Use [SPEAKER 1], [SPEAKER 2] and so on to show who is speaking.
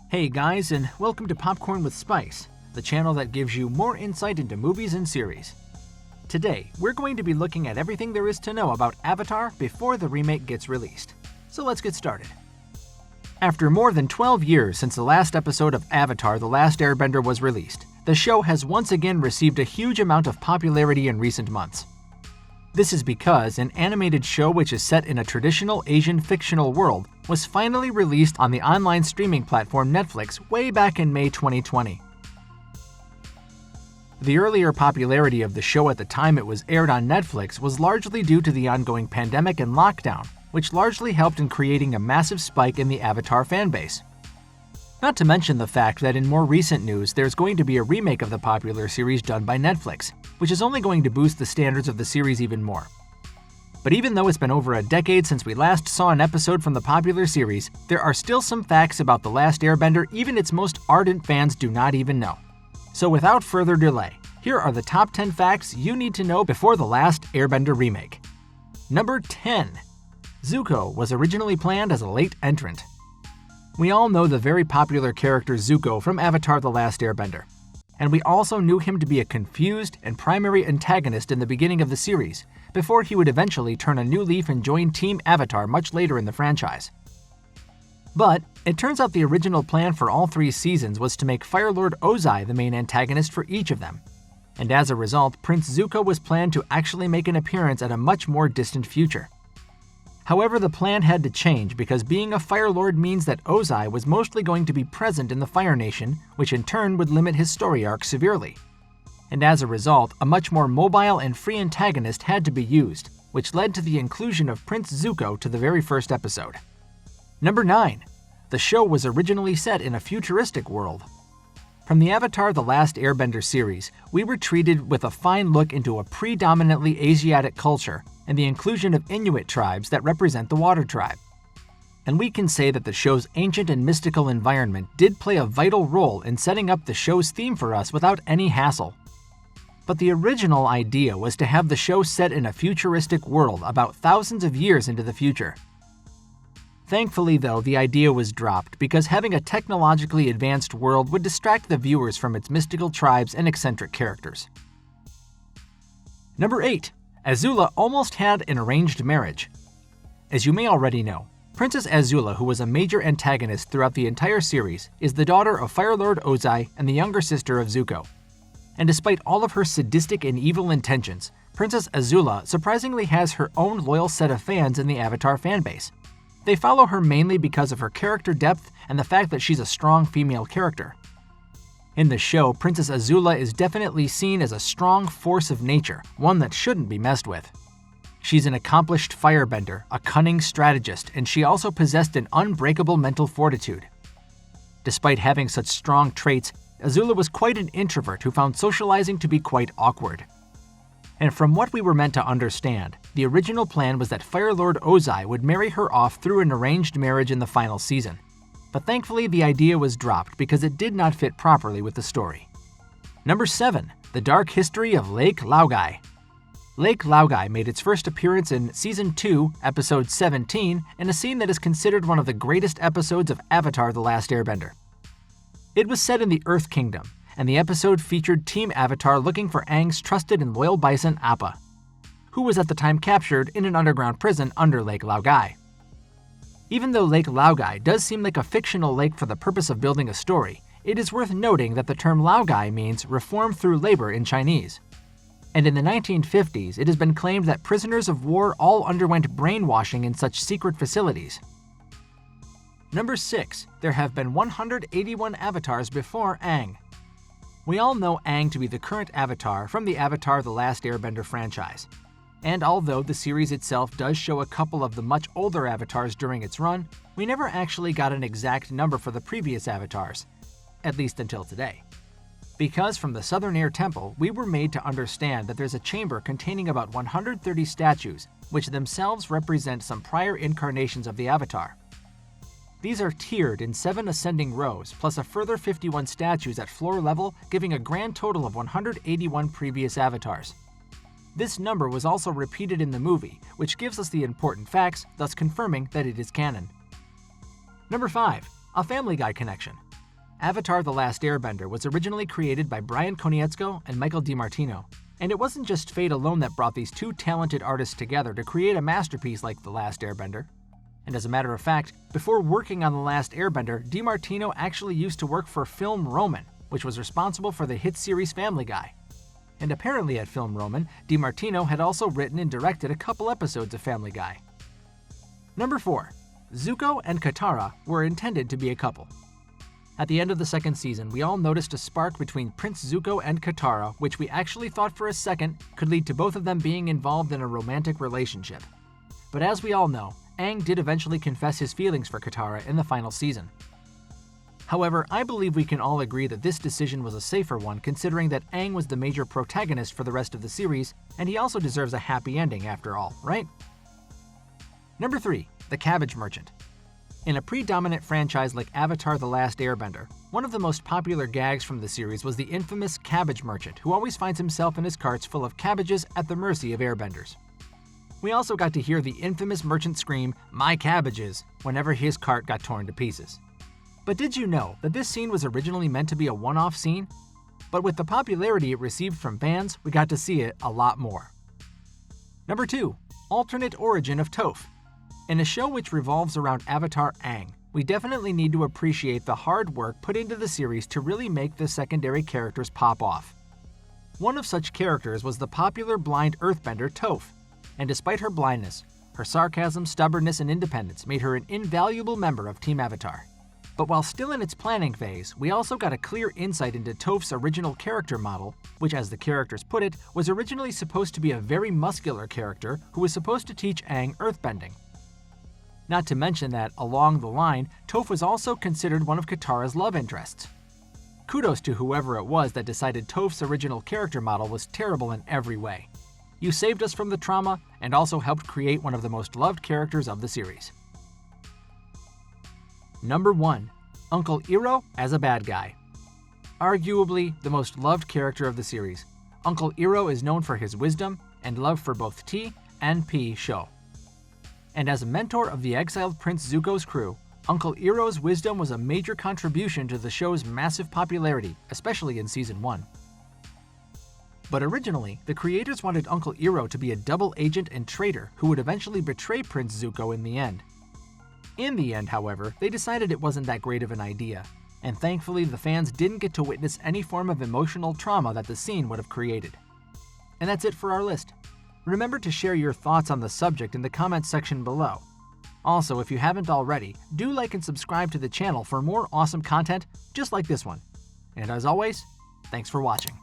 [SPEAKER 1] Hey guys, and welcome to Popcorn with Spice, the channel that gives you more insight into movies and series. Today, we're going to be looking at everything there is to know about Avatar before the remake gets released. So let's get started. After more than 12 years since the last episode of Avatar: The Last Airbender was released, the show has once again received a huge amount of popularity in recent months. This is because an animated show which is set in a traditional Asian fictional world was finally released on the online streaming platform Netflix way back in May 2020. The earlier popularity of the show at the time it was aired on Netflix was largely due to the ongoing pandemic and lockdown, which largely helped in creating a massive spike in the Avatar fanbase. Not to mention the fact that in more recent news there's going to be a remake of the popular series done by Netflix, which is only going to boost the standards of the series even more. But even though it's been over a decade since we last saw an episode from the popular series, there are still some facts about The Last Airbender even its most ardent fans do not even know. So without further delay, here are the top 10 facts you need to know before The Last Airbender remake. Number 10. Zuko was originally planned as a late entrant. We all know the very popular character Zuko from Avatar: The Last Airbender. And we also knew him to be a confused and primary antagonist in the beginning of the series, before he would eventually turn a new leaf and join Team Avatar much later in the franchise. But it turns out the original plan for all 3 seasons was to make Fire Lord Ozai the main antagonist for each of them. And as a result, Prince Zuko was planned to actually make an appearance at a much more distant future. However, the plan had to change because being a Fire Lord means that Ozai was mostly going to be present in the Fire Nation, which in turn would limit his story arc severely. And as a result, a much more mobile and free antagonist had to be used, which led to the inclusion of Prince Zuko to the very first episode. Number 9. The show was originally set in a futuristic world. From the Avatar: The Last Airbender series, we were treated with a fine look into a predominantly Asiatic culture and the inclusion of Inuit tribes that represent the Water Tribe. And we can say that the show's ancient and mystical environment did play a vital role in setting up the show's theme for us without any hassle. But the original idea was to have the show set in a futuristic world about thousands of years into the future. Thankfully, though, the idea was dropped because having a technologically advanced world would distract the viewers from its mystical tribes and eccentric characters. Number 8. Azula almost had an arranged marriage. As you may already know, Princess Azula, who was a major antagonist throughout the entire series, is the daughter of Fire Lord Ozai and the younger sister of Zuko. And despite all of her sadistic and evil intentions, Princess Azula surprisingly has her own loyal set of fans in the Avatar fanbase. They follow her mainly because of her character depth and the fact that she's a strong female character. In the show, Princess Azula is definitely seen as a strong force of nature, one that shouldn't be messed with. She's an accomplished firebender, a cunning strategist, and she also possessed an unbreakable mental fortitude. Despite having such strong traits, Azula was quite an introvert who found socializing to be quite awkward. And from what we were meant to understand, the original plan was that Fire Lord Ozai would marry her off through an arranged marriage in the final season. But thankfully, the idea was dropped because it did not fit properly with the story. Number 7. The Dark History of Lake Laogai. Lake Laogai made its first appearance in Season 2, Episode 17, in a scene that is considered one of the greatest episodes of Avatar: The Last Airbender. It was set in the Earth Kingdom, and the episode featured Team Avatar looking for Aang's trusted and loyal bison Appa, who was at the time captured in an underground prison under Lake Laogai. Even though Lake Laogai does seem like a fictional lake for the purpose of building a story, it is worth noting that the term Laogai means reform through labor in Chinese. And in the 1950s, it has been claimed that prisoners of war all underwent brainwashing in such secret facilities. Number 6. There have been 181 avatars before Aang. We all know Aang to be the current Avatar from the Avatar: The Last Airbender franchise. And although the series itself does show a couple of the much older avatars during its run, we never actually got an exact number for the previous avatars, at least until today. Because from the Southern Air Temple, we were made to understand that there's a chamber containing about 130 statues, which themselves represent some prior incarnations of the Avatar. These are tiered in 7 ascending rows, plus a further 51 statues at floor level, giving a grand total of 181 previous avatars. This number was also repeated in the movie, which gives us the important facts, thus confirming that it is canon. Number 5. A Family Guy connection. Avatar: The Last Airbender was originally created by Brian Konietzko and Michael DiMartino, and it wasn't just fate alone that brought these two talented artists together to create a masterpiece like The Last Airbender. And as a matter of fact, before working on The Last Airbender, DiMartino actually used to work for Film Roman, which was responsible for the hit series Family Guy. And apparently at Film Roman, DiMartino had also written and directed a couple episodes of Family Guy. Number 4. Zuko and Katara were intended to be a couple. At the end of the second season, we all noticed a spark between Prince Zuko and Katara, which we actually thought for a second could lead to both of them being involved in a romantic relationship. But as we all know, Aang did eventually confess his feelings for Katara in the final season. However, I believe we can all agree that this decision was a safer one, considering that Aang was the major protagonist for the rest of the series, and he also deserves a happy ending after all, right? Number 3. The Cabbage Merchant. In a predominant franchise like Avatar: The Last Airbender, one of the most popular gags from the series was the infamous Cabbage Merchant, who always finds himself in his carts full of cabbages at the mercy of airbenders. We also got to hear the infamous merchant scream, "My cabbages," whenever his cart got torn to pieces. But did you know that this scene was originally meant to be a one-off scene? But with the popularity it received from fans, we got to see it a lot more. Number 2. Alternate origin of Toph. In a show which revolves around Avatar Aang, we definitely need to appreciate the hard work put into the series to really make the secondary characters pop off. One of such characters was the popular blind earthbender Toph, and despite her blindness, her sarcasm, stubbornness, and independence made her an invaluable member of Team Avatar. But while still in its planning phase, we also got a clear insight into Toph's original character model, which, as the characters put it, was originally supposed to be a very muscular character who was supposed to teach Aang earthbending. Not to mention that, along the line, Toph was also considered one of Katara's love interests. Kudos to whoever it was that decided Toph's original character model was terrible in every way. You saved us from the trauma and also helped create one of the most loved characters of the series. Number 1. Uncleiro as a bad guy. Arguably the most loved character of the series, Uncleiro is known for his wisdom and love for both T and P show. And as a mentor of the exiled Prince Zuko's crew, Uncleiro's wisdom was a major contribution to the show's massive popularity, especially in Season 1. But originally, the creators wanted Uncleiro to be a double agent and traitor who would eventually betray Prince Zuko in the end. In the end, however, they decided it wasn't that great of an idea, and thankfully the fans didn't get to witness any form of emotional trauma that the scene would have created. And that's it for our list. Remember to share your thoughts on the subject in the comments section below. Also, if you haven't already, do like and subscribe to the channel for more awesome content just like this one. And as always, thanks for watching.